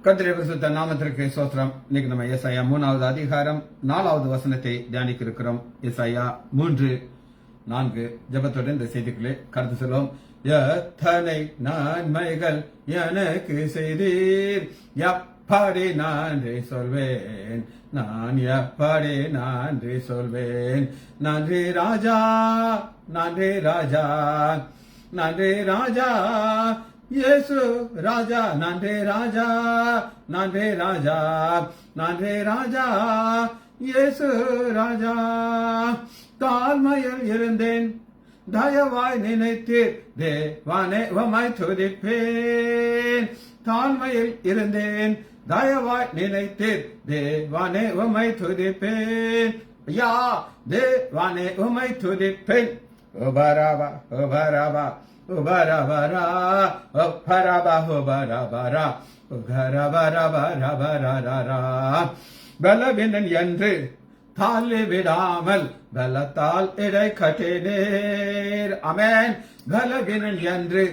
கர்த்தருடைய பரிசுத்த நாமத்திற்கு ஸ்தோத்திரம். இன்னைக்கு நம்ம ஏசாயா 3வது அதிகாரம் 4வது வசனத்தை தியானிக்க இருக்கிறோம். ஏசாயா 3:4 ஜெபத்தோடு இந்த செய்திக்குள்ளே கருத்து சொல்லுவோம். எத்தனை நன்மைகள் எனக்கு செய்தீர், எப்படி நன்றி சொல்வேன், நான் எப்படி நன்றி சொல்வேன். நன்றி ராஜா, நன்றி ராஜா, நன்றி ராஜா, இயேசு ராஜா. நன்றி ராஜா, நன்றி ராஜா, நன்றி ராஜா, இயேசு ராஜா. தாழ்மையில் இருந்தேன், தயவாய் நினைத்தீர், தேவானே உம்மை துதிப்பேன். தாழ்மையில் இருந்தேன், தயவாய் நினைத்தீர், தேவானே உம்மை துதிப்பேன். யா தேவானே உம்மை துதிப்பேன். உபராபா உபராபா உபரபரா உபரபா உபரபரா உபரபரபரபரரா. பலவீனன் என்று தாழ்வி விடாமல் பலத்தால் இடை கட்டினீர். ஆமென். பலவீனன் என்று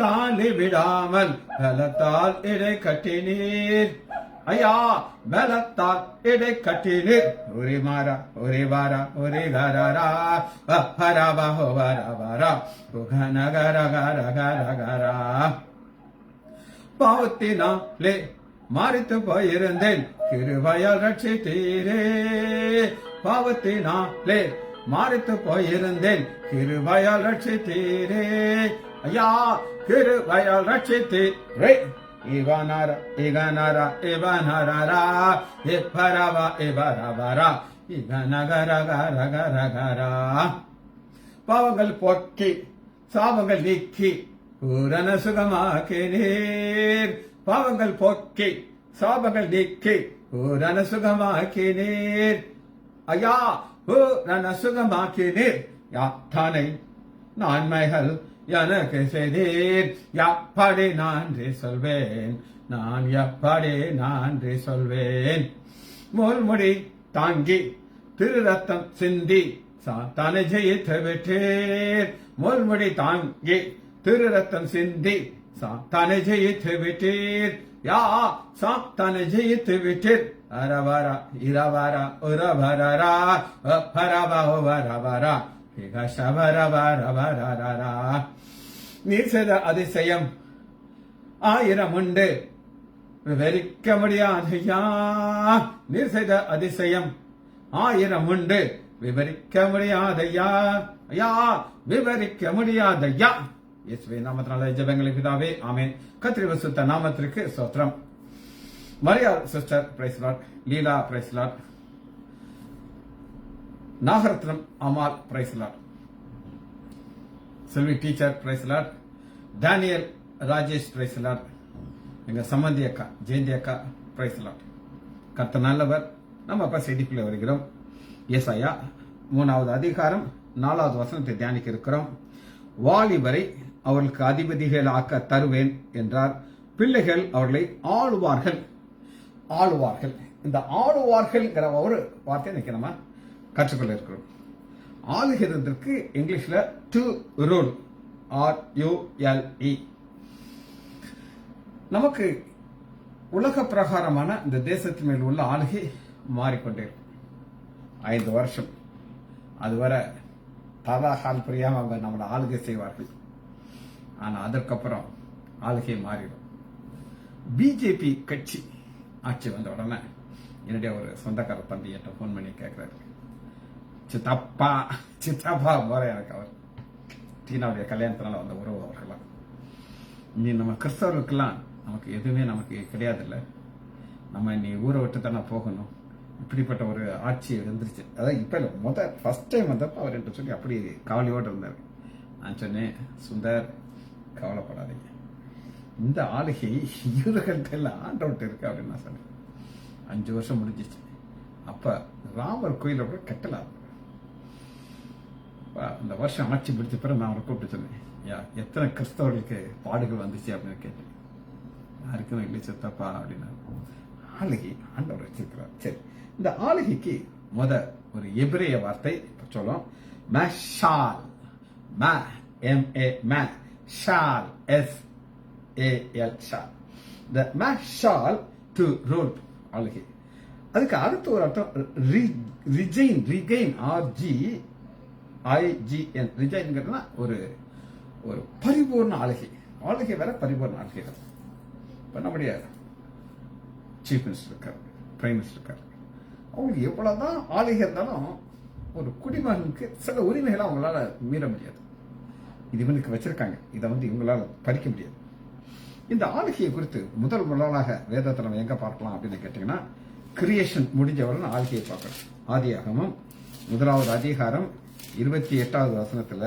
தாழ்வி விடாமல் பலத்தால் இடை கட்டினீர். ஐயா, பலத்தால் இடை கட்டினீர். ஒரே மாறா ஒரே வாரா ஒரே கரரா பரபா ஹோபரபரா உகனகரகரகரகரா. பாவத்தினாலே மரித்து போயிருந்தேன், கிருபையால் ரட்சித்தீரே. பாவத்தினாலே மரித்து போயிருந்தேன், கிருபையால் ரட்சித்தீரே. ஐயா, கிருபையால் ரட்சித்தீரே. இவனாரா இகனாரா இவனரா எப்பரவா இவரவரா இகனகரகரகரகரா. பாவங்கள் போக்கி சாபங்கள் நீக்கி பூரண சுகமாக்கினீர். பாவங்கள் போக்கி சாபங்கள் நீக்கி பூரண சுகமாக்கினீர். ஐயா, பூரண சுகமாக்கினீர். யாத்தானை நன்மைகள் எனக்கு செய்தீர், எப்படி நன்றி சொல்வேன், நான் எப்படி நன்றி சொல்வேன். முள்முடி தாங்கி திரு ரத்தம் சிந்தி சாத்தானை ஜெயித்து விட்டீர். முள்முடி தாங்கி திரு ரத்தம் சிந்தி சாத்தானை ஜெயித்து விட்டீர். யா சாத்தானை ஜெயித்து விட்டீர். அரவரா இரவரா உரவரரா பரபா வரவரா ஹிகஷவரவரவரரா. நீர் செய்த அதிசயம் 1000 உண்டு, விவரிக்க முடியாதையா. நீர் செய்த அதிசயம் 1000 உண்டு, விவரிக்க முடியாதையா. ஐயா, விவரிக்க முடியாதையா. இயேசுவின் நாமத்தினால ஜெபங்களை பிதாவே, ஆமென். கர்த்தருடைய பரிசுத்த நாமத்திற்கு ஸ்தோத்திரம். Maria sister praise Lord, Leela praise Lord, Nagaratnam Amal praise Lord, Selvi teacher praise Lord, Daniel Rajesh praise Lord, எங்க சம்பந்தி அக்கா ஜெயந்தி அக்கா பிரைஸ் லார்ட். கர்த்தர் நல்லவர். நம்ம அப்ப செய்திக்குள்ளே வருகிறோம். ஏசாயா 3வது அதிகாரம் 4வது வசனத்தை தியானிக்க இருக்கிறோம். வாலிபரை அவர்களுக்கு அதிபதிகள் ஆக்க தருவேன் என்றார், பிள்ளைகள் அவர்களை ஆளுவார்கள். ஆளுவார்கள், இந்த ஆளுவார்கள் ஒரு வார்த்தை இன்னைக்கு நம்ம கற்றுக்கொள்ள இருக்கிறோம். ஆளுகிறதற்கு இங்கிலீஷ்ல டு ரூல், RULE. நமக்கு உலக பிரகாரமான இந்த தேசத்தின் மேல் உள்ள ஆளுகை மாறிக்கொண்டே இருக்கும். 5 வருஷம் அதுவரை தலாகால் புரியாம அவங்க நம்மளை ஆளுகை செய்வார்கள். ஆனா அதற்கப்புறம் ஆளுகை மாறிடும். பிஜேபி கட்சி ஆட்சி வந்த உடனே என்னுடைய ஒரு சொந்தக்கார தம்பி என்கிட்ட போன் பண்ணி கேட்கிறாரு, சித்தப்பா போற எனக்கு அவர் டீனாவுடைய கல்யாணத்தினால வந்த உறவு அவர்களாம். நீ நம்ம கிறிஸ்தவர்களுக்கெல்லாம் நமக்கு எதுவுமே நமக்கு கிடையாது இல்லை, நம்ம நீ ஊரை விட்டு தானே போகணும். இப்படிப்பட்ட ஒரு ஆட்சி வந்துருச்சு. அதான் இப்ப இல்லை, ஃபர்ஸ்ட் டைம் வந்தப்ப அவர் என்று சொல்லி அப்படி கவலையோடு இருந்தார். நான் சொன்னேன், சுந்தர் கவலைப்படாதீங்க, இந்த ஆளுகை இவர்கள்ட்ட எல்லாம் ஆண்டவர்கிட்ட இருக்கு அப்படின்னு நான் சொன்னேன். 5 வருஷம் முடிஞ்சிச்சு. அப்ப ராமர் கோயில கூட கட்டலாம். அந்த வருஷம் ஆட்சி பிடிச்ச பிறகு நான் அவரை கூப்பிட்டு சொன்னேன், எத்தனை கிறிஸ்தவர்களுக்கு பாடுகள் வந்துச்சு அப்படின்னு கேட்டேன். யாருக்கும் இல்லை சித்தப்பா அப்படின்னா. ஆளுகை ஆண்டவர் வச்சிருக்கிறார். சரி, இந்த ஆளுகைக்கு ஒரு எபிரேய வார்த்தை சொல்லும், மஷால். MA shall, SAL shall. The man shall to rule ஆளுகை. அதுக்கு அடுத்த ஒரு அர்த்தம் ரிஜெயின் RGIGN. ரிஜைன்ங்கிறதுனா ஒரு ஒரு பரிபூர்ண ஆளுகை. ஆளுகை வேற, பரிபூர்ண ஆளுகை வேற. இப்ப நம்முடைய சீஃப் மினிஸ்டர் இருக்காரு, பிரைம் மினிஸ்டர் இருக்காரு. அவங்களுக்கு எவ்வளவுதான் ஆளுகை இருந்தாலும் ஒரு குடிமகனுக்கு சில உரிமைகளை அவங்களால மீற முடியாது. இது இவனுக்கு வச்சிருக்காங்க, இதை இவங்களால பறிக்க முடியாது. இந்த ஆளுகையை குறித்து முதலாக வேதத்தை நம்ம எங்க பார்க்கலாம் அப்படின்னு கேட்டீங்கன்னா, கிரியேஷன் முடிஞ்சவரை ஆளுகையை பார்க்கணும். ஆதியாகமம் 1வது அதிகாரம் 28வது வசனத்துல,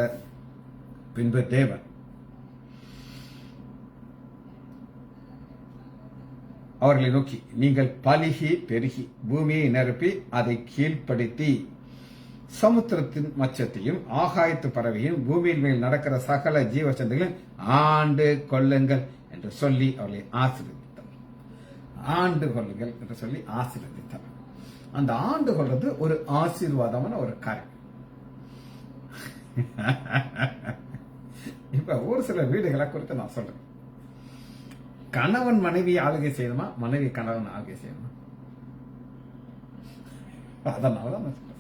பின்பு தேவன் அவர்களை நோக்கி, நீங்கள் பலுகி பெருகி பூமியை நிரப்பி அதை கீழ்ப்படுத்தி சமுத்திரத்தின் மச்சத்தையும் ஆகாயத்து பறவையும் பூமியின் மேல் நடக்கிற சகல ஜீவசந்தைகளையும் ஆண்டு கொள்ளுங்கள் என்று சொல்லி அவர்களை ஆசீர்வதித்தார். ஆண்டு கொள்ளுங்கள் என்று சொல்லி ஆசீர்வதித்தார். அந்த ஆண்டு கொள்றது ஒரு ஆசீர்வாதமான ஒரு காரியம். இப்ப ஒரு சில வீடுகளை குறித்து நான் சொல்றேன். கணவன் மனைவி ஆளுகை செய்யணுமா, மனைவி கணவன் ஆளுகை செய்யணுமா? அதனாலதான் நான் சொல்றேன்,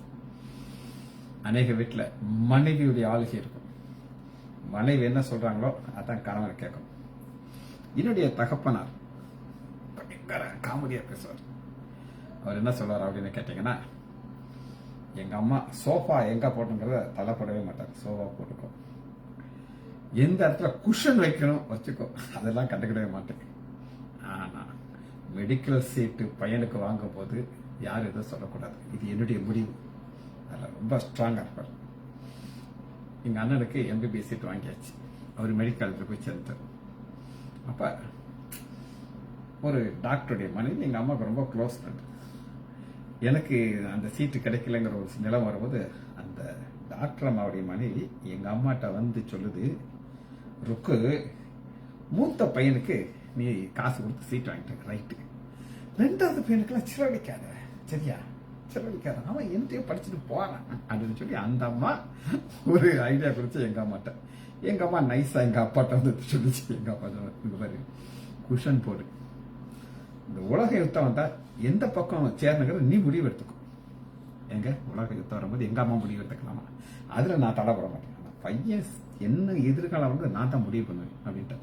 அநேக வீட்டுல மனைவியுடைய ஆளுகை இருக்கும். மனைவி என்ன சொல்றாங்களோ அதான் கணவன் கேட்கணும். என்னுடைய தகப்பனார் பயங்கர காமெடியா பேசுவார். அவர் என்ன சொல்றாரு அப்படின்னு கேட்டீங்கன்னா, எங்க அம்மா சோஃபா எங்க போட்டுங்கிறத தலைப்படவே மாட்டார். சோஃபா போட்டுக்கோ, எந்த இடத்துல குஷன் வைக்கணும் வச்சுக்கோ, அதெல்லாம் கண்டுக்கிடவே மாட்டேன். ஆனா மெடிக்கல் சீட்டு பையனுக்கு வாங்கும் போது யாரும் எதுவும் சொல்லக்கூடாது, இது என்னுடைய முடிவு. அதில் ரொம்ப ஸ்ட்ராங்கா இருப்பார். எங்க அண்ணனுக்கு MBBS சீட் வாங்கியாச்சு. அவர் மெடிக்கல் போய் சேர்ந்தார். அப்ப ஒரு டாக்டருடைய மனைவி எங்க அம்மாவுக்கு ரொம்ப க்ளோஸ் ஃப்ரெண்ட். எனக்கு அந்த சீட்டு கிடைக்கலங்கிற ஒரு நிலம் வரும்போது அந்த டாக்டர் அம்மாவுடைய மனைவி எங்க அம்மாட்ட சொல்லுது, ருக்கு மூத்த பையனுக்கு நீ காசு கொடுத்து சீட் வாங்கிட்டு, ரைட்டு. 2வது பையனுக்கெல்லாம் சிறவழிக்காத, சரியா, சிறவழிக்காத, அவன் என்னத்தையும் படிச்சுட்டு போறான் அப்படின்னு சொல்லி அந்த அம்மா ஒரு ஐடியா கொடுத்து எங்க அம்மாட்ட. எங்க அம்மா நைஸா எங்க அப்பாட்ட சொல்லிச்சு. எங்க அப்பா இந்த மாதிரி குஷன் போடு, இந்த உலக யுத்தம் வந்தா எந்த பக்கம் சேர்ந்துங்கிறது நீ முடிவு எடுத்துக்கும். எங்க உலக யுத்தம் வரும்போது எங்க அம்மா முடிவு எடுத்துக்கலாமா, அதுல நான் தடைப்பட மாட்டேன். பையன் என்ன எதிர்காலம் நான் தான் முடிவு பண்ணுவேன் அப்படின்ட்டு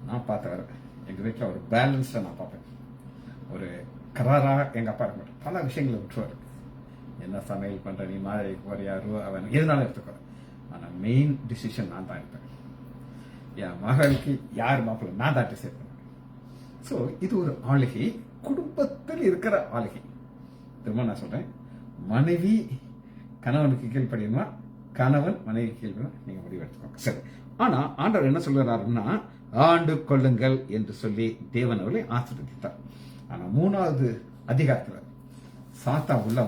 நான் பார்த்த வர எங்க வீட்டில் ஒரு பேலன்ஸ்டா நான் பார்ப்பேன். ஒரு கராரா எங்க அப்பா இருக்க மாட்டேன். பல விஷயங்களை விட்டுருவாரு. என்ன சமையல் பண்ற, நீ மாதிரி போறியா, அவன் எதுனாலும் எடுத்துக்கோ, ஆனா மெயின் டிசிஷன் நான் தான் எடுப்பேன். என் மகளுக்கு யார் மாப்பிள்ள நான் தான் டிசைட் பண்ணுவேன். ஸோ இது ஒரு ஆளுகை, குடும்பத்தில் இருக்கிற ஆளுகை. திரும்ப நான் சொல்றேன், மனைவி கணவனுக்கு கீழ்ப்படியணுமா, கணவன் மனைவி கீழ்ப்படியணும், நீங்க முடிவு எடுத்துக்கோங்க. சரி, ஆனா ஆண்டவர் என்ன சொல்றாருன்னா, ஆண்டு கொள்ளுங்கள் என்று சொல்லி தேவன் அவர்களை ஆசீர்வதித்தார். ஆனா 3வது அதிகாரத்துல சாத்தா உள்ள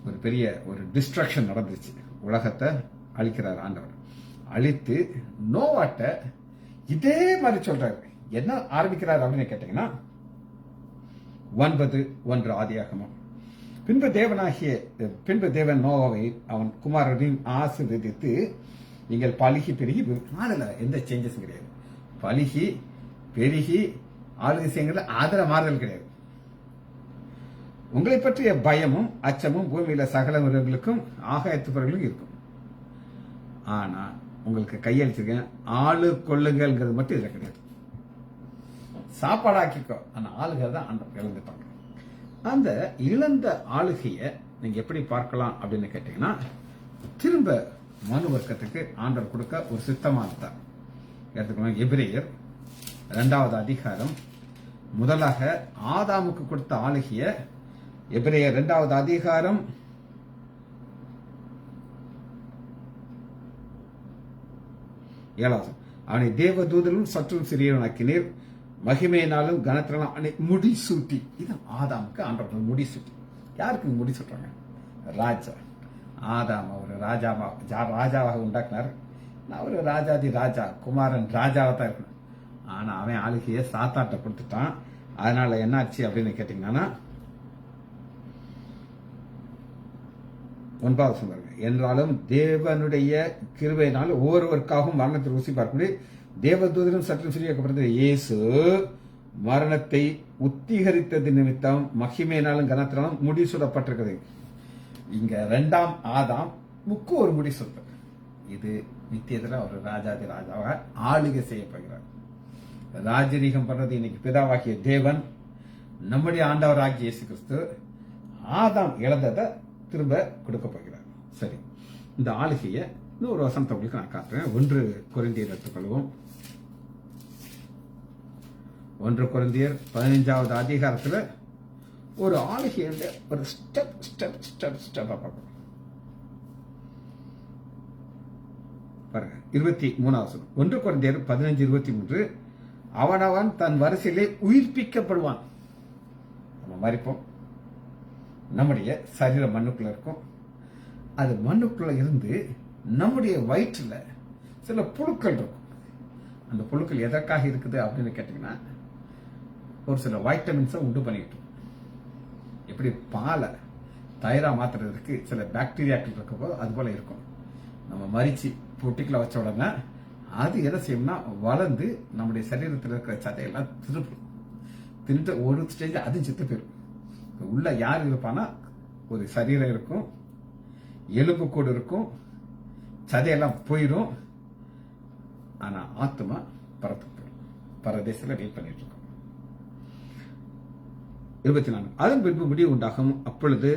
ஒரு பெரிய ஒரு டிஸ்ட்ராக்ஷன் நடந்துச்சு. உலகத்தை அழிக்கிறார் ஆண்டவர். அழித்து நோவாட்ட இதே மாதிரி சொல்றாரு. என்ன ஆரம்பிக்கிறார் அப்படின்னு கேட்டீங்கன்னா, 9:1 ஆதியாகமம். பின்பு தேவன் நோவாவை அவன் குமாரனையும் ஆசீர்வதித்து, நீங்கள் பலுகி பெருகி, அதுல எந்த சேஞ்சஸும் கிடையாது. பலுகி பெருகி ஆளுகை செய்யுங்கிறது அதுல மாறுதல் கிடையாது. உங்களை பற்றிய பயமும் அச்சமும் பூமியில சகல மிருகங்களுக்கும் ஆகாயத்து பறவைகளுக்கும் இருக்கும். ஆனா உங்களுக்கு கையளிச்சிருக்கேன், ஆளு கொள்ளுங்கள்ங்கிறது மட்டும் இதுல கிடையாது. சாப்பாடாக்கிக்கோ, ஆனா ஆளுகள் தான் இழந்துட்டாங்க. அந்த இழந்த ஆளுகையை நீங்க எப்படி பார்க்கலாம் அப்படின்னு கேட்டீங்கன்னா, திரும்ப மனு வர்க்கத்துக்கு ஆண்டவர் கொடுக்க ஒரு சித்தமா இருந்தார். எடுத்துக்கணும், எபிரேயர் 2வது அதிகாரம் முதலாக ஆதாமுக்கு கொடுத்த ஆளுகைய, எபிரேயர் 2வது அதிகாரம் 7. அவனை தேவ தூதலும் சற்றும் சிறியவனாக்கினீர், மகிமையினாலும் கனத்தினாலும் அவனை முடிசூட்டி. இது ஆதாமுக்கு ஆண்டவர் முடிசூட்டி. யாருக்கு முடி சுட்டுறாங்க? ராஜா. ஆதாம் அவர் ராஜாவாக உண்டாக்குனார். அவர் ராஜாதி ராஜா, குமாரன் ராஜாவா தான் இருக்கணும். ஆனா அவன் ஆளுகையை சாத்தாட்ட கொடுத்துட்டான். அதனால என்னாச்சு அப்படின்னு கேட்டீங்கன்னா, 9 என்றாலும் தேவனுடைய கிருபையினால் ஒவ்வொருவருக்காகவும் மரணத்தை ருசி பார்க்கக்கூடிய தேவதூதரும் சற்று ஃப்ரீயாக்கப்பட்டது. இயேசு மரணத்தை உத்திகரித்தது நிமித்தம் மகிமையினாலும் கனத்தினாலும் முடிசூடப்பட்டிருக்கிறது. இங்க 2ஆம் ஆதாம் ஒரு முடிசூட்டு. இது நித்தியத்துல ஒரு ராஜாதி ராஜாவாக ஆளுகை செய்யப்படுகிறார். ராஜரீகம் பண்றது இன்னைக்கு பிதாவாகிய தேவன், நம்முடைய ஆண்டவராகிய இயேசு கிறிஸ்து ஆதாம் இழந்ததை திரும்ப கொடுக்க போகிறார். சரி, இந்த ஆளுகையை இன்னொரு வசனத்தை உங்களுக்கு நான் காட்டுறேன். 1 கொரிந்தியர் எடுத்துக்கொள்வோம். 1 கொரிந்தியர் 15வது அதிகாரத்துல ஒரு ஆளுகையில ஒரு ஸ்டெப்பா பார்க்கணும். பாருங்க, 23வது வசனம். 1 கொரிந்தியர் 15:23. அவனவன் தன் வரிசையிலே உயிர்ப்பிக்கப்படுவான். நம்ம மரிப்போம், நம்முடைய சரீரம் மண்ணுக்குள்ள இருக்கும். அது மண்ணுக்குள்ள இருந்து நம்முடைய வயிற்றுல சில புழுக்கள் இருக்கும். அந்த புழுக்கள் எதற்காக இருக்குது அப்படின்னு கேட்டீங்கன்னா, ஒரு சில வைட்டமின்ஸை உண்டு பண்ணிட்டு, எப்படி பாலை தயிரா மாத்துறதுக்கு சில பாக்டீரியாக்கள் இருக்க போது அது போல இருக்கும். நம்ம மரிச்சு பொட்டிக்குள்ள வச்ச உடனே அது என்ன செய்யும்னா வளர்ந்து நம்முடைய சரீரத்தில் இருக்கிற சதையெல்லாம் தின்று ஒரு ஸ்டேஜ் அது செத்து போயிடும். உள்ள யார் இருப்பானா, ஒரு சரீரம் இருக்கும், எலும்பு கூடு இருக்கும், சதையெல்லாம் போயிடும். ஆனா ஆத்மா பரத்து போயிடும். பரதேசத்துல வெயிட் பண்ணிட்டு இருக்கும். 24. அதன் பின்பு முடிவு உண்டாகும். அப்பொழுது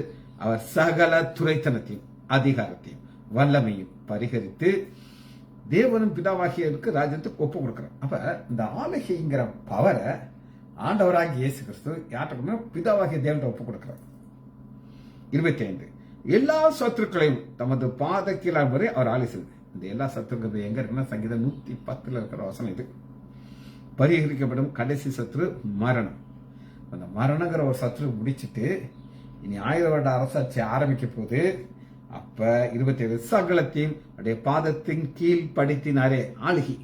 அவர் சகல துரைத்தனத்தையும் அதிகாரத்தையும் வல்லமையும் பரிகரித்து தேவனும் பிதாவாகியருக்கு ராஜ்யத்துக்கு ஒப்பு கொடுக்கிறார். அப்ப இந்த ஆளுகைங்கிற பவரை ஆண்டவராகிய இயேசு கிறிஸ்து யார்கிட்ட பிதாவாகிய தேவன் ஒப்பு கொடுக்கிறார். 25. எல்லா சத்துருக்களையும் தமது பாதக்கீழால் வரை அவர் ஆலோசனை. இந்த எல்லா சத்துருக்கள் எங்க இருக்குன்னா சங்கீதம் 110 இருக்கிற வசனம் இது. பரிகரிக்கப்படும் கடைசி சத்துரு மரணம். அந்த மரணங்கிற ஒரு சத்துரு முடிச்சுட்டு இனி 1000 வருட அரசாட்சி ஆரம்பிக்க போது. அப்ப 27 சகலத்தையும் அப்படியே பாதத்தின் கீழ் படித்தினாரே ஆளுகி.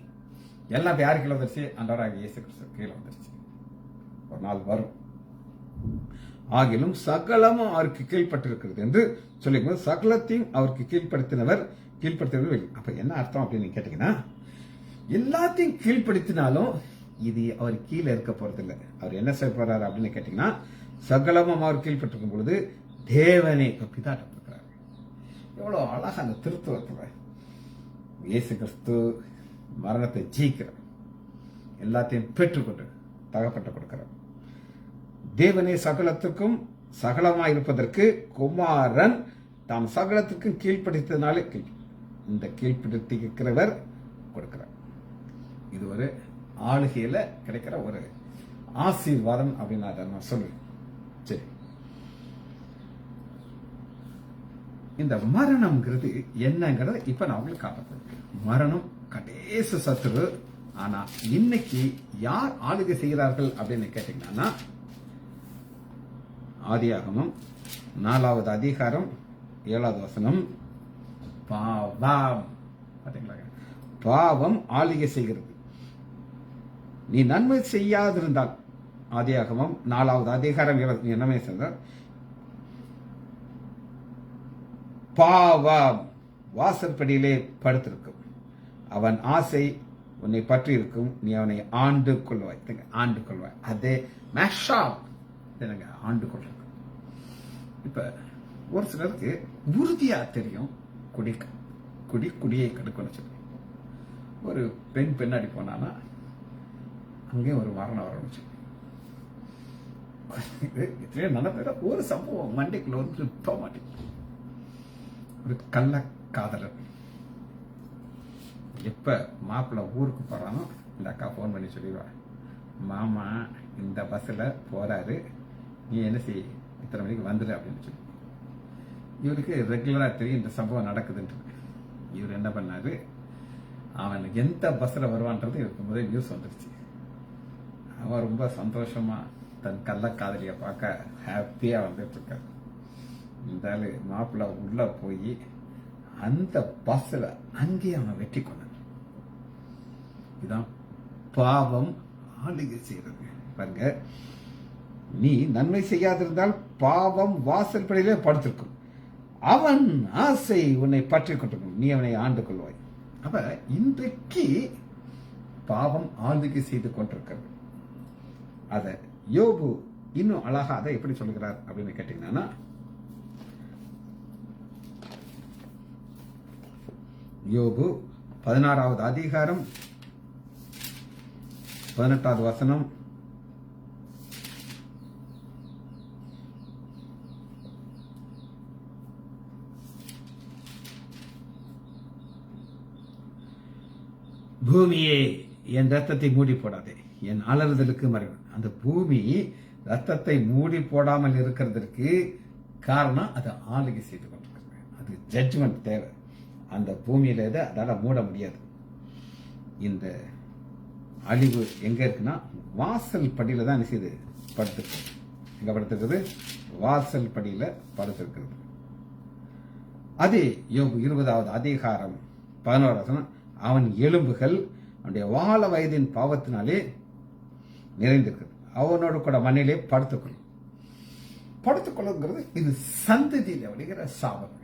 எல்லாம் யாரு கீழே வந்துருச்சு? ஆண்டவராகிய இயேசு கிறிஸ்து கீழே வந்துருச்சு. ஒரு நாள் வரும். ஆகிலும் சகலமும் அவருக்கு கீழ்பட்டிருக்கிறது என்று சொல்லிக்கணும். சகலத்தையும் அவருக்கு கீழ்படுத்தினவர். அப்ப என்ன அர்த்தம் அப்படின்னு கேட்டீங்கன்னா, எல்லாத்தையும் கீழ்படுத்தினாலும் இது அவர் கீழே இருக்க போறதில்லை. அவர் என்ன செய்ய போறாரு அப்படின்னு கேட்டீங்கன்னா, சகலமும் அவர் கீழ்பட்டிருக்கும் பொழுது தேவனே பிதாட்ட கொடுக்கிறார். எவ்வளவு அழகா அந்த திருத்துவத்துல இயேசு கிறிஸ்து மரணத்தை ஜெயிக்கிறார், எல்லாத்தையும் பெற்றுக்கொண்டு தகப்பட்ட கொடுக்கிறார். தேவனே சகலத்துக்கும் சகலமாயிருப்பதற்கு குமாரன் தாம் சகலத்துக்கும் கீழ்ப்படுத்தினாலே இந்த கீழ்ப்படுத்திக்கிறவர் கொடுக்கிறார். இது ஒரு ஆளுகையில கிடைக்கிற ஒரு ஆசீர்வாதம் அப்படின்னு நான் சொல்லுவேன். சரி, இந்த மரணம்ங்கிறது என்னங்கிறத இப்ப நான் உங்களுக்கு காட்டப்படுறேன். மரணம் கடைசி சத்துரு. ஆனா இன்னைக்கு யார் ஆளுகை செய்கிறார்கள் அப்படின்னு கேட்டீங்கன்னா, ஆதியாகமம் 4வது அதிகாரம் 7வது வசனம். பாவம் ஆளுகை செய்கிறது. நீ நன்மை செய்யாதிருந்தால், ஆதியாகமம் 4வது அதிகாரம் 7 நீ நன்மை செய்தால் பாவம் வாசற்படியிலே படுத்திருக்கும். அவன் ஆசை உன்னை பற்றி இருக்கும். நீ அவனை ஆண்டு கொள்வாய். அதே மேஷா ஆண்டு கொள்ற. இப்ப ஒரு சிலருக்கு உறுதியா தெரியும் குடியை கடுக்கணும் சொல்லி. ஒரு பெண் பின்னாடி போனானா அங்கேயும் ஒரு மரணம் ஆரம்பிச்சு. நடந்த ஒரு சம்பவம் மண்டைக்குள்ள வந்து போக மாட்டேங்குது. ஒரு கள்ளக்காதலர் எப்ப மாப்பிள்ள ஊருக்கு போறானோ இந்த அக்கா போன் பண்ணி சொல்லிடுவா, மாமா இந்த பஸ்ல போறாரு, நீ என்ன செய், இத்தனை மணிக்கு வந்துடு அப்படின்னு சொல்லி. இவருக்கு ரெகுலரா தெரியும் இந்த சம்பவம் நடக்குதுன்ட்டு. இவர் என்ன பண்ணாரு, அவன் எந்த பஸ்ல வருவான்றது இவருக்கு முதல் நியூஸ் வந்துருச்சு. அவன் ரொம்ப சந்தோஷமா தன் கள்ளக்காதலிய பார்க்க ஹாப்பியா வந்துட்டு இருக்காரு. இந்த ஆளு மாப்பிள்ள உள்ள போய் அந்த பஸ்ல அங்கேயே அவன் வெற்றி கொண்டான். இதான் பாவம் ஆளுகை செய்யறது. பாருங்க, நீ நன்மை செய்யாதிருந்தால் பாவம் வாசல் படியிலே படுத்திருக்கும். அவன் ஆசை உன்னை பற்றி கொண்டிருக்கும். நீ அவனை ஆண்டு கொள்வாய். அப்ப இன்றைக்கு பாவம் ஆளுகை செய்து கொண்டிருக்கிறது. அத யோபு இன்னும் அழகா அதை எப்படி சொல்லுகிறார் அப்படின்னு கேட்டீங்கன்னா, யோபு 16வது அதிகாரம் 18வது வசனம், பூமியே என் ரத்தத்தை மூடி போடாதே, என் அலறுதலுக்கு மறைவு. அந்த பூமி ரத்தத்தை மூடி போடாமல் இருக்கிறதுக்கு காரணம் அது ஆளுகை செய்து கொண்டிருக்கிறது. அது ஜட்ஜ்மெண்ட் தேவை. அந்த பூமியில இதை அதால மூட முடியாது. இந்த அழிவு எங்க இருக்குன்னா வாசல் படியில தான் செய்து படுத்திருக்கிறது. எங்க படுத்திருக்கிறது? வாசல் படியில படுத்திருக்கிறது. அதே யோபு 20வது அதிகாரம் 11வது வசனம், அவன் எலும்புகள் அவனுடைய வாழ வயதின் பாவத்தினாலே நிறைந்திருக்கிறது, அவனோடு கூட மண்ணிலே படுத்துக்கொள்ளுங்கிறது இது சந்ததியில் அப்படிங்கிற சாபம்.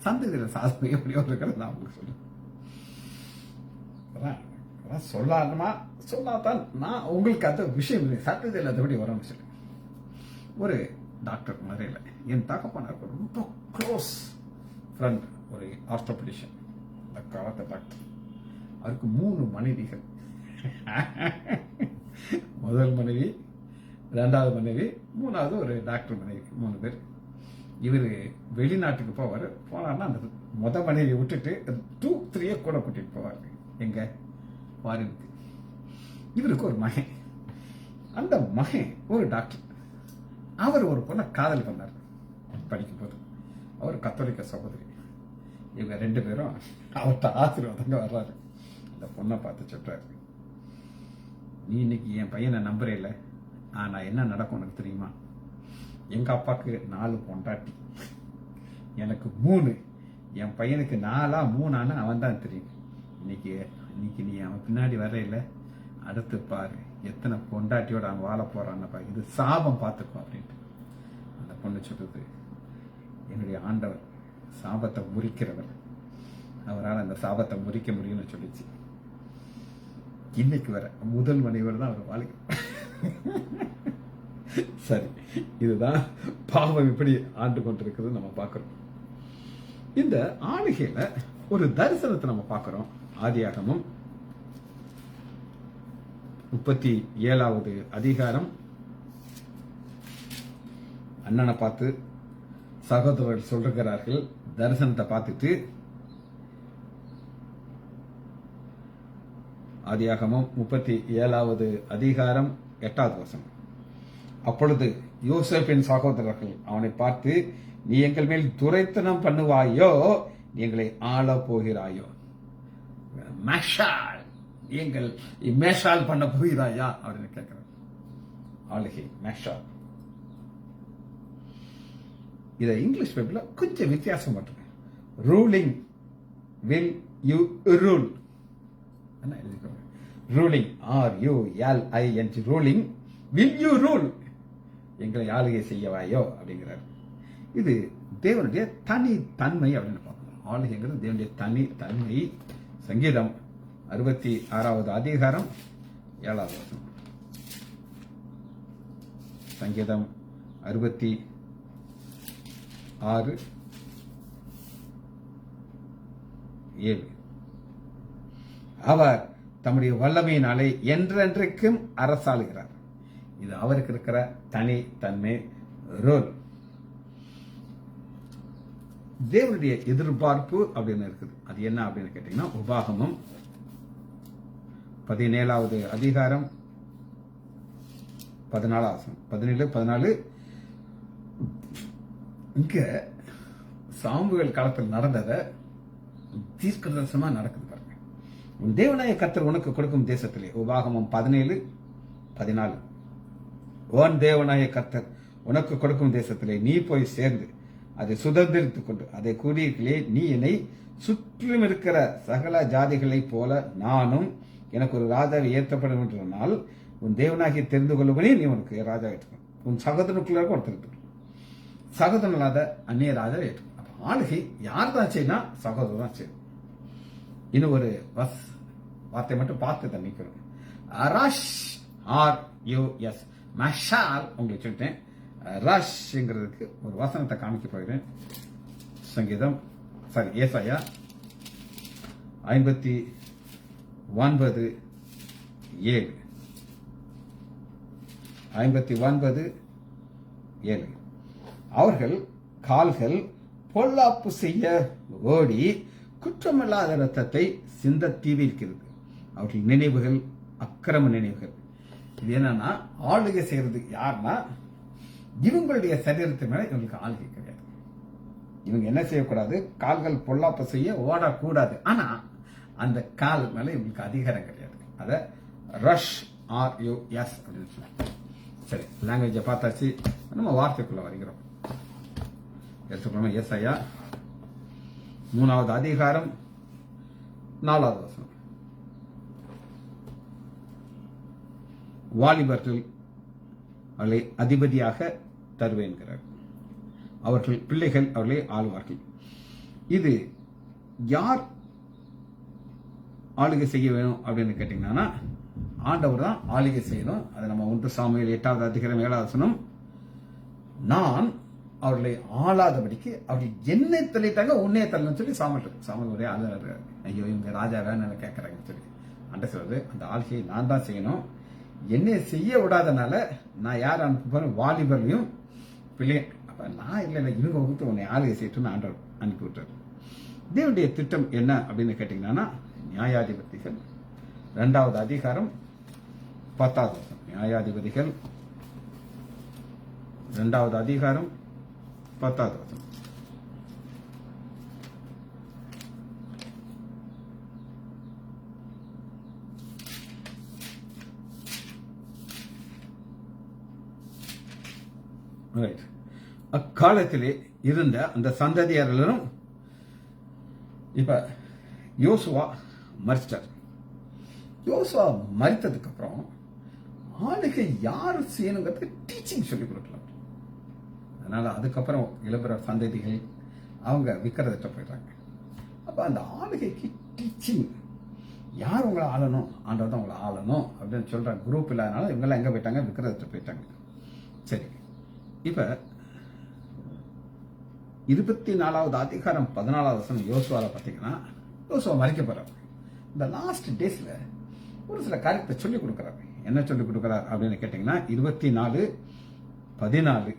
சந்ததியில் சாபம் எப்படி இருக்கிறது நான் உங்களுக்கு சொல்லுவேன். சொல்லாமா சொல்லாதான் நான் உங்களுக்கு அந்த விஷயம் சந்ததியில் அதபடி வரணும்னு சொல்லி ஒரு டாக்டர் மறையில என் தகப்பனாருக்கு ரொம்ப க்ளோஸ் ஃப்ரெண்ட், ஒரு ஆர்த்தோபெடிஷியன், அந்த காலத்து டாக்டர். அவருக்கு 3 மனைவிகள். முதல் மனைவி, 2வது மனைவி, 3வது ஒரு டாக்டர் மனைவி, 3 பேர். இவர் வெளிநாட்டுக்கு போனார்னா அந்த முத மனைவியை விட்டுட்டு 2-3 கூட கூட்டிட்டு போவார். எங்க ஃபாரினுக்கு. இவருக்கு ஒரு மகன். அந்த மகன் ஒரு டாக்டர். அவர் ஒரு பொண்ணை காதல் பண்ணார் படிக்கும் போது. அவர் கத்தோலிக்க சகோதரி. இவங்க 2 பேரும் அவர்கிட்ட ஆசீர்வாதங்க வர்றாரு. அந்த பொண்ணை பார்த்து சொல்றாரு, நீ இன்னைக்கு என் பையனை நம்புறே இல்லை, ஆனா என்ன நடக்கும் உனக்கு தெரியுமா? எங்க அப்பாவுக்கு 4 பொண்டாட்டி, எனக்கு 3, என் பையனுக்கு 4-3 அவன் தான் தெரியும். இன்னைக்கு நீ அவன் பின்னாடி வர இல்லை, அடுத்து பாரு எத்தனை பொண்டாட்டியோட அவன் வாழ போறான்னு பாரு, இது சாபம் பார்த்துக்கோ அப்படின்ட்டு. அந்த பொண்ணு சொல்றது, என்னுடைய ஆண்டவர் சாபத்தை முறிக்கிறவர், அவரால் அந்த சாபத்தை முறிக்க முடியும்னு சொல்லிச்சு. இன்னைக்கு வர முதல் மனைவர் தான் அவர் வாழ்க்கை. சரி, இதுதான் பாவம் இப்படி ஆண்டு கொண்டிருக்கிறது நம்ம பார்க்கிறோம். இந்த ஆளுகையில ஒரு தரிசனத்தை நம்ம பார்க்கிறோம். ஆதியாகமம் 37வது அதிகாரம். அண்ணனை பார்த்து சகோதரர்கள் சொல்றார்கள், தரிசனத்தை பார்த்துட்டு. ஆதியாகமம் 37வது அதிகாரம் 8வது வசனம். அப்பொழுது யோசேப்பின் சகோதரர்கள் அவனை பார்த்து, நீ எங்கள் மேல் துரைத்தனம் பண்ணுவாயோ, நீ எங்களை ஆள போகிறாயோ, எங்கள் மேஷால் பண்ண போகிறாயா அப்படின்னு கேட்கிறார். ஆளுகை மேஷால். இதை இங்கிலீஷ் பைபிள்ல கொஞ்சம் வித்தியாசம் பண்றேன். Ruling, will you rule. என்ன எழுதிக்கோங்க, ruling, RULING, ruling, will you rule, எங்களை ஆளுகை செய்யவாயோ அப்படிங்கிறார். இது தேவனுடைய தனி தன்மை அப்படின்னு பார்க்கணும். ஆளுகைங்கிறது தேவனுடைய தனி தன்மை. சங்கீதம் 66வது அதிகாரம் 7வது வசனம். சங்கீதம் 66:7. அவர் தம்முடைய வல்லமையினாலே என்றென்றைக்கும் அரசாளுகிறார். இது அவருக்கு இருக்கிற தனி தன்மை, ரோல். தேவனுடைய எதிர்பார்ப்பு அப்படின்னு இருக்குது. அது என்ன அப்படின்னு கேட்டீங்கன்னா, உபாகமம் 17வது அதிகாரம் 17-14. இங்க சாமுவேல் காலத்தில் நடந்ததை தீர்க்க தரிசனமா நடக்குது பாருங்க. உன் தேவனாய கர்த்தர் உனக்கு கொடுக்கும் தேசத்திலே, உபாகமம் 17:14. உன் தேவனாய கர்த்தர் உனக்கு கொடுக்கும் தேசத்திலே நீ போய் சேர்ந்து அதை சுதந்திரித்துக் கொண்டு அதை கூடியிருக்கலே, நீ என்னை சுற்றிலும் இருக்கிற சகல ஜாதிகளைப் போல நானும் எனக்கு ஒரு ராஜாவை ஏற்றப்படும் என்று சொன்னால், உன் தேவனாகிய தெரிந்து கொள்ளும்படி நீ உனக்கு ராஜா ஏற்றுக்கணும். உன் சகோதரனுக்குள்ள ஒருத்தர், சகோதரன் இல்லாத அந்நிய ராஜா ஏற்றுக்கணும். அப்ப ஆளுகை யார் தான் செய்யணும்? சகோதரன் தான் செய்யணும். இன்னும் ஒரு வார்த்தை மட்டும் பார்த்து தண்ணிக்கணும். ரஷ் RUS மஷால் உங்களுக்கு சொல்லிட்டேன். ரஷ்ங்கிறதுக்கு ஒரு வசனத்தை காமிக்க போகிறேன். சங்கீதம் ஏசாயா 59:7 59:7 அவர்கள் கால்கள் பொல்லாப்பு செய்ய ஓடி குற்றமில்லாத இரத்தத்தை சிந்த தீவிரிக்கிறது. அவர்கள் நினைவுகள் அக்கிரம நினைவுகள். இது என்னன்னா ஆளுகை செய்யறது யாருன்னா இவங்களுடைய சரீரத்து மேல இவங்களுக்கு ஆளுகை கிடையாது. இவங்க என்ன செய்யக்கூடாது, கால்கள் பொல்லாப்பு செய்ய ஓடக்கூடாது. ஆனா அந்த கால் மேல இவங்களுக்கு அதிகாரம் கிடையாது. அத ரஷ் RUS அப்படின்னு சொல்லுவாங்க. சரி, லாங்குவேஜை பார்த்தாச்சு, நம்ம வார்த்தைக்குள்ள வருகிறோம். எடுத்துக்கொள்ளும் ஏசாயா 3வது அதிகாரம் 4வது வசனம். வாலிபர்கள் அவர்களை அதிபதியாக தருவேன்கிறார். அவர்கள் பிள்ளைகள் அவர்களை ஆளுவார்கள். இது யார் ஆளுகை செய்ய வேணும் அப்படின்னு கேட்டீங்கன்னா ஆண்டவர் தான் ஆளுகை செய்யணும். அதை நம்ம 1 சாமுவேல் 8வது அதிகாரம் 7வது வசனம், நான் அவர்களை ஆளாதபடிக்கு அவர்கள் என்னை தள்ளிட்டாங்க உன்னைய தள்ளன்னு சொல்லி சாமுவேல் ஒரே ஆளுநர். ஐயோ இவங்க ராஜா வேணும்னு கேட்கறாங்கன்னு சொல்லி அண்ட சொல்றது, அந்த ஆளுகையை நான் தான் செய்யணும். என்னை செய்ய விடாதனால நான் யார் அனுப்ப போறேன், வாலிபர்களையும் பிள்ளையும். அப்ப நான் இல்லை இவங்க வகுத்து உன்னை ஆளுகை செய்யட்டும்னு ஆண்டவர் அனுப்பி விட்டார். தேவனுடைய திட்டம் என்ன அப்படின்னு கேட்டீங்கன்னா நியாயாதிபதிகள் 2வது அதிகாரம் 10வது வசனம். நியாயாதிபதிகள் 2வது அதிகாரம் 10வது வசனம். அக்காலத்திலே இருந்த அந்த சந்ததியார்களும் இப்ப யோசுவா மரிச்சிட்டார். யோசுவா மரித்ததுக்கு அப்புறம் ஆளுகை யாரு செய்யணுங்கிறது டீச்சிங் சொல்லி கொடுக்கலாம். அதனால அதுக்கப்புறம் இளம்பர சந்ததிகள் அவங்க விற்கிறதிட்ட போயிட்டாங்க. அப்ப அந்த ஆளுகைக்கு டீச்சிங் யார் உங்களை ஆளணும், ஆண்டவர் தான் உங்களை ஆளணும் அப்படின்னு சொல்ற குரூப் இல்லாதனால இவங்கெல்லாம் எங்க போயிட்டாங்க, விற்கிறதிட்ட போயிட்டாங்க. சரி, இப்ப 24வது அதிகாரம் 14வது வசனம் யோசுவால பாத்தீங்கன்னா யோசுவா மறிக்க போறாரு. இந்த லாஸ்ட் டேஸ்ல ஒரு சில காரியத்தை சொல்லிக் கொடுக்கிறாரு. என்ன சொல்லிக் கொடுக்கிறார் அப்படின்னு கேட்டீங்கன்னா 24:14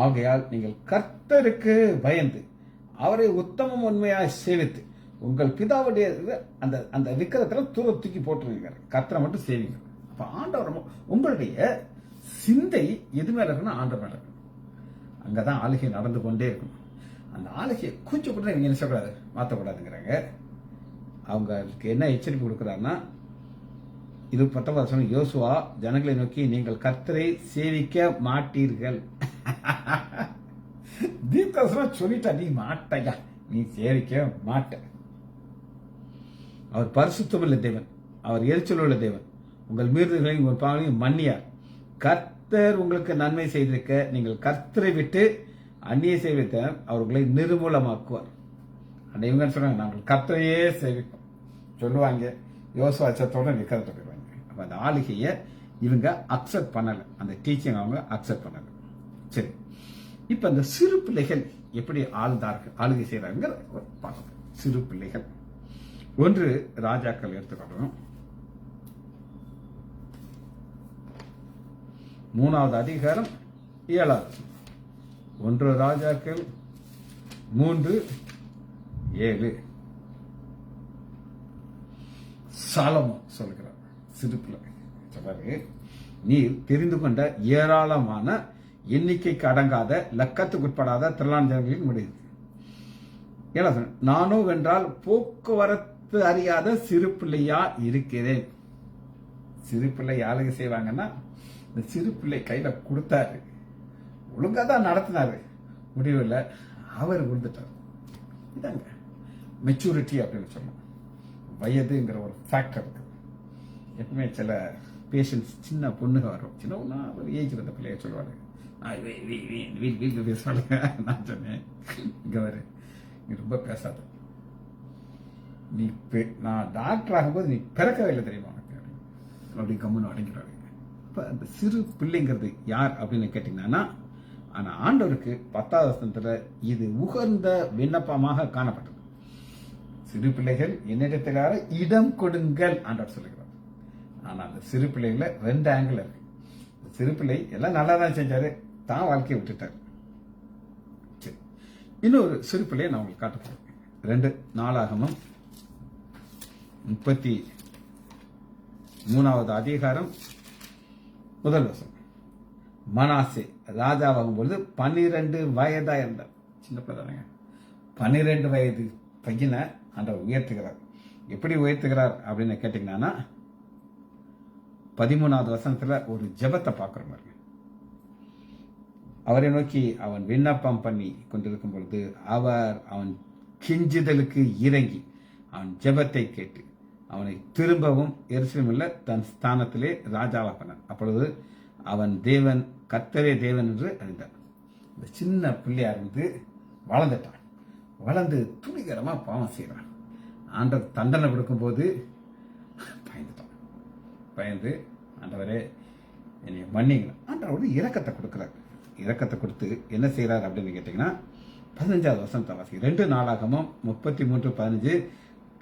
ஆகையால் நீங்கள் கர்த்தருக்கு பயந்து அவரை உத்தமம் உண்மையாய் சேவித்து உங்கள் பிதாவுடைய அந்த அந்த விக்கிரத்துல தூக்கி போட்டுருவீங்க, கர்த்தரை மட்டும் சேவிங்க. அப்ப ஆண்டவர் உங்களுடைய சிந்தை எது மேல இருக்கணும், ஆண்டவர் மேல இருக்கணும். அங்கதான் ஆளுகை நடந்து கொண்டே இருக்கணும். அந்த ஆளுகையை கொஞ்சம் கூட நீங்க என்ன சொல்லக்கூடாது, மாற்றக்கூடாதுங்கிறாங்க. அவங்களுக்கு என்ன எச்சரிக்கை கொடுக்கிறாருன்னா 10வது வசனம், யோசுவா ஜனங்களை நோக்கி நீங்கள் கர்த்தரை சேவிக்க மாட்டீர்கள். தீர்க்கதரிசனம் சொல்லிட்டா, நீ மாட்டையா, நீ சேவிக்க மாட்ட. அவர் பரிசுத்தமுள்ள தேவன், அவர் எரிச்சல் உள்ள தேவன், உங்கள் மீறுதல்களையும் உங்கள் பாவங்களையும் மன்னியார். கர்த்தர் உங்களுக்கு நன்மை செய்திருக்க நீங்கள் கர்த்தரை விட்டு அந்நிய சேவித்த அவர்களை நிர்மூலமாக்குவார். இவங்க சொல்றாங்க நாங்கள் கர்த்தரையே சேவிப்போம் சொல்லுவாங்க. யோசுவா அச்சத்தோட விற்கிறத போயிடுவாங்க. அப்ப அந்த ஆளுகையை இவங்க அக்செப்ட் பண்ணல, அந்த டீச்சிங் அவங்க அக்செப்ட் பண்ணல. சரி, இப்ப இந்த சிறு பிள்ளைகள் எப்படி ஆளுகை செய்யறாங்க பார்க்கணும். சிறு பிள்ளைகள் 1 ராஜாக்கள் எடுத்துக்கொள்ளணும். 3வது அதிகாரம் 7வது. 1 ராஜாக்கள் 3:7. சாலமோன் சொல்கிறார், சிறு பிள்ளை சொல்றாரு, நீர் தெரிந்து கொண்ட ஏராளமான எண்ணிக்கைக்கு அடங்காத லக்கத்துக்குட்படாத திரளான ஜனங்களின் முடிவு. நானோ வென்றால் போக்குவரத்து அறியாத சிறு பிள்ளையா இருக்கிறேன். சிறு பிள்ளை ஆளுகை செய்வாங்கன்னா இந்த சிறு பிள்ளை கையில கொடுத்தாரு, ஒழுங்கா தான் நடத்தினாரு, முடிவில் அவர் விழுந்துட்டார். இதாங்க மெச்சூரிட்டி அப்படின்னு சொல்லலாம். வயதுங்கிற ஒரு ஃபேக்டர் இருக்கு. எப்பவுமே சில பேஷன்ஸ் சின்ன பொண்ணுங்க வரும், சின்ன ஒன்னா ஒரு ஏஜ் வந்த பிள்ளைய சொல்லுவாரு, வீட்டு பேசுவாங்க. நான் சொன்னேன் இங்க வரு, நீ ரொம்ப பேசாத, நான் டாக்டர் ஆகும்போது நீ பிறக்கவே இல்லை தெரியுமா அப்படி கம்முன்னு அடங்கிறாரு. இப்ப அந்த சிறு பிள்ளைங்கிறது யார் அப்படின்னு கேட்டீங்கன்னா, ஆனா ஆண்டவருக்கு 10வது வசனத்துல இது உகந்த விண்ணப்பமாக காணப்பட்டது. சிறு பிள்ளைகள் என்னிடத்திலார இடம் கொடுங்கள் ஆண்டவர் சொல்லுகிறார். ஆனா அந்த சிறு பிள்ளைகள 2 ஆங்கிள் இருக்கு. சிறு பிள்ளை எல்லாம் நல்லா தான் செஞ்சாரு, தான் வாழ்க்கையை விட்டுட்டாரு. சரி, இன்னொரு சிறு பிள்ளையை நான் உங்களுக்கு காட்ட போறேன். 2 நாளாகமம் 33வது அதிகாரம் 1 வசனம். மனாசே ராஜாவாகும் பொழுது 12 வயதா இருந்தார். சின்ன பிள்ளைங்க 12 வயது பையனை ஆண்டவர் உயர்த்துகிறார். எப்படி உயர்த்துகிறார் அப்படின்னு கேட்டீங்கன்னா, 13வது வசனத்துல ஒரு ஜெபத்தை பார்க்கிறோம் பாருங்க. அவரை நோக்கி அவன் விண்ணப்பம் பண்ணி கொண்டிருக்கும் பொழுது அவன் கெஞ்சுதலுக்கு இறங்கி அவன் ஜெபத்தை கேட்டு அவனை திரும்பவும் எருசலேமில் தன் ஸ்தானத்திலே ராஜாவாக்கினான். அப்பொழுது அவன் தேவன் கர்த்தரே தேவன் என்று அறிந்தார். இந்த சின்ன பிள்ளையா இருந்து வளர்ந்துட்டான். வளர்ந்து துணிகரமா பாவம் செய்யறான். ஆண்டவர் தண்டனை கொடுக்கும்போது பயந்துட்டான். பயந்து ஆண்டவரே என்னை மன்னிங்க. ஆண்டவர் ஒரு இரக்கத்தை கொடுக்கிறார். இரக்கத்தை கொடுத்து என்ன செய்யறார் அப்படின்னு கேட்டீங்கன்னா, 15வது வசனத்தை வாசி. 2 நாளாகமும் 33:15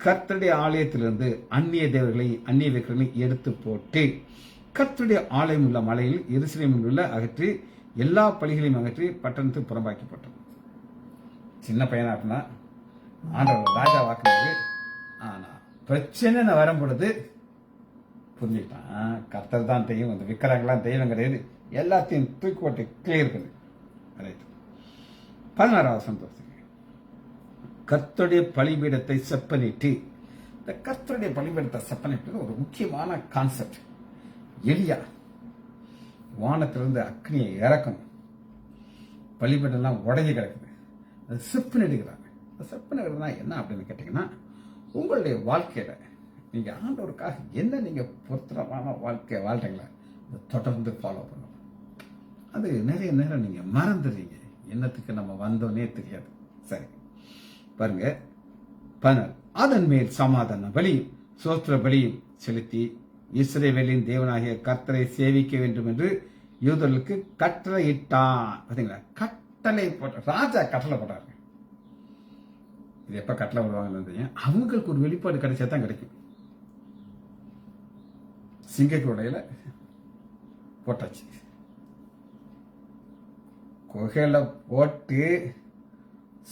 கர்த்தருடைய ஆலயத்திலிருந்து அந்நிய தேவர்களை அந்நிய விக்கிரங்களை எடுத்து போட்டு கர்த்தருடைய ஆலயம் உள்ள மலையில் எருசலேமில் உள்ள அகற்றி எல்லா பலிகளையும் அகற்றி பட்டணத்துக்கு புறம்பாக்கி போட்டோம். சின்ன பையனாட்டினா ஆண்டவர் ராஜா வாக்குனது. ஆனா பிரச்சனை வரும் பொழுது புரிஞ்சுக்கிட்டான், கர்த்தர் தான் தெய்வம், அந்த விக்கிரகங்களாம் தெய்வம் கிடையாது, எல்லாத்தையும் தூக்கி போட்டு கிளியர் பண்ணு. 16வது வசனம். கர்த்தருடைய பலிபீடத்தை செப்பனிட்டு. இந்த கர்த்தருடைய பலிபீடத்தை செப்பனிட்டு ஒரு முக்கியமான கான்செப்ட். எலியா வானத்திலிருந்து அக்னியை இறக்கணும். பலிபீடம்லாம் உடஞ்சி கிடக்குது, அது செப்பனிடுகிறாங்க. செப்பனிடுறதுனா என்ன அப்படின்னு கேட்டீங்கன்னா, உங்களுடைய வாழ்க்கையில நீங்க ஆண்டவருக்காக என்ன நீங்க பொருத்தமான வாழ்க்கையை வாழ்றீங்களா, தொடர்ந்து ஃபாலோ பண்ணணும். அது நிறைய நேரம் நீங்க மறந்துடுறீங்க, என்னத்துக்கு நம்ம வந்தோன்னே தெரியாது. சரி பாருங்க, அதன் மேல் சமாதான பலியும் சோத்திர பலியும் செலுத்தி இஸ்ரவேலின் தேவனாகிய கர்த்தரை சேவிக்க வேண்டும் என்று யூதர்களுக்கு கட்டளை இட்டான். பாத்தீங்களா, கட்டளை போட்ட ராஜா கட்டளை போட்டாரு. இது எப்ப கட்டளை போடுவாங்க, அவங்களுக்கு ஒரு வெளிப்பாடு கிடைச்சா தான் கிடைக்கும். சிங்கக்குடையில போட்டாச்சு, குகையில போட்டு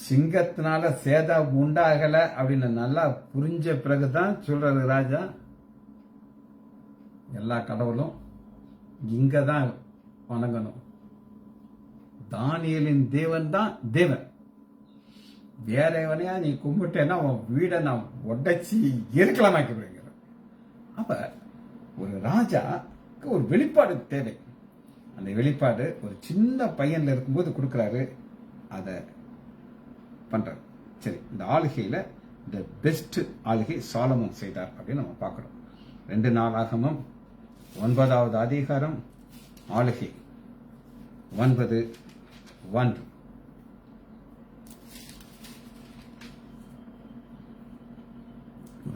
சிங்கத்தினால சேதம் உண்டாகல அப்படின்னு நல்லா புரிஞ்ச பிறகுதான் சொல்றாரு ராஜா, எல்லா கடவுளும் இங்கதான் வணங்கணும், தானியேலின் தேவன் தான் தேவன், வேற எவனையா நீ கும்பிட்டேன்னா உன் வீடை நான் உடைச்சி இருக்கலாமாக்கி விடுங்கிற. அப்ப ஒரு ராஜாக்கு ஒரு வெளிப்பாடு தேவை. அந்த வெளிப்பாடு ஒரு சின்ன பையன்ல இருக்கும்போது கொடுக்கிறாரு, அதை பண்றாரு. சரி, இந்த ஆளுகையில இந்த பெஸ்ட் ஆளுகை சாலமோன் செய்தார் அப்படின்னு நம்ம பார்க்கிறோம். 2 நாளாகமும் 9வது அதிகாரம் ஆளுகை 9:1.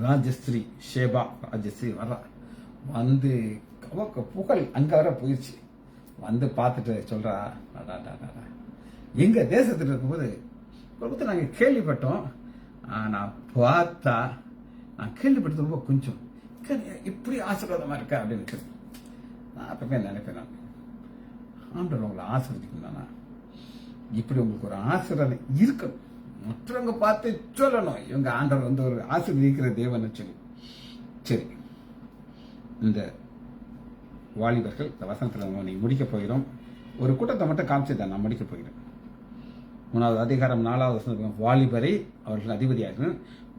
ராஜஸ்ரீ ஷேபா ராஜஸ்ரீ வர்றா, வந்து புகழ் அங்க வர போயிடுச்சு. வந்து பார்த்துட்டு சொல்றா, எங்க தேசத்துல இருக்கும்போது நாங்க கேள்விப்பட்டோம், நான் பார்த்தா நான் கேள்விப்பட்டது ரொம்ப கொஞ்சம், இப்படி ஆசீர்வாதமா இருக்க அப்படின்னு நான் அப்பவே நினைப்பேன், நான் ஆண்டவர் உங்களை ஆசீர்வதிக்கணும், இப்படி உங்களுக்கு ஒரு ஆசீர்வாதம் இருக்கணும், மற்றவங்க பார்த்து சொல்லணும் இவங்க ஆண்டவர் வந்து ஒரு ஆசீர்வதிக்கிற தேவன் சொல்லி. சரி, இந்த வாலிபர்கள் இந்த வசனத்தில் நீ முடிக்க போகிறோம். ஒரு கூட்டத்தை மட்டும் காமிச்சுதான் நான் முடிக்க போகிறேன். 3வது அதிகாரம் 4வது வசனம், வாலிபரை அவர்கள் அதிபதியாக,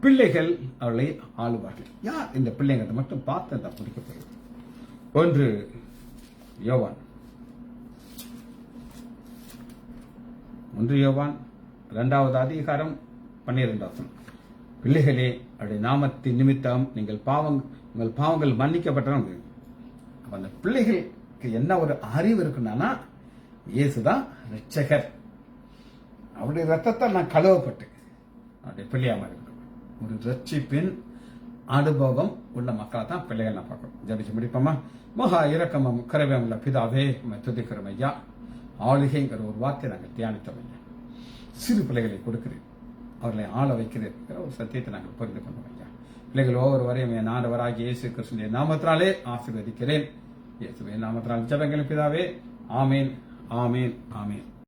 பிள்ளைகள் அவர்களை ஆளுவார்கள். யார் இந்த பிள்ளைங்கிறத மட்டும் பார்த்து நான் முடிக்க போகிறேன். 1 யோவான் 2வது அதிகாரம் 12வது வசனம், பிள்ளைகளே அவருடைய நாமத்தின் நிமித்தம் உங்கள் பாவங்கள் மன்னிக்கப்பட்டவங்க. அந்த பிள்ளைகளுக்கு என்ன ஒரு அறிவு இருக்குன்னா, இயேசுதான் ரட்சகர், அவருடைய ரத்தத்தை நான் கழுவப்பட்டு அவருடைய பிள்ளையாம இருக்கணும். ஒரு ரட்சிப்பின் அனுபவம் உள்ள மக்களை தான் பிள்ளைகள் நான் பார்க்கணும். ஜபிச்சு முடிப்போமா? மகா இரக்கமும் கருவையும் உள்ள பிதாவே உம்மை துதிக்கிறோம் ஐயா. ஆளுகைங்கிற ஒரு வார்த்தை நாங்கள் தியானித்தோம் ஐயா. சிறு பிள்ளைகளை கொடுக்கிறேன், அவர்களை ஆள வைக்கிறேன் ஒரு சத்தியத்தை நாங்கள் புரிந்து கொண்டோம் ஐயா. பிள்ளைகள் ஒவ்வொருவரையும் என் ஆண்டவராகிய இயேசு கிறிஸ்துவின் நாமத்தினாலே ஆசீர்வதிக்கிறேன். இயேசுவின் நாமத்தினால் ஜெபங்கள் பிதாவே. ஆமீன், ஆமீன், ஆமீன்.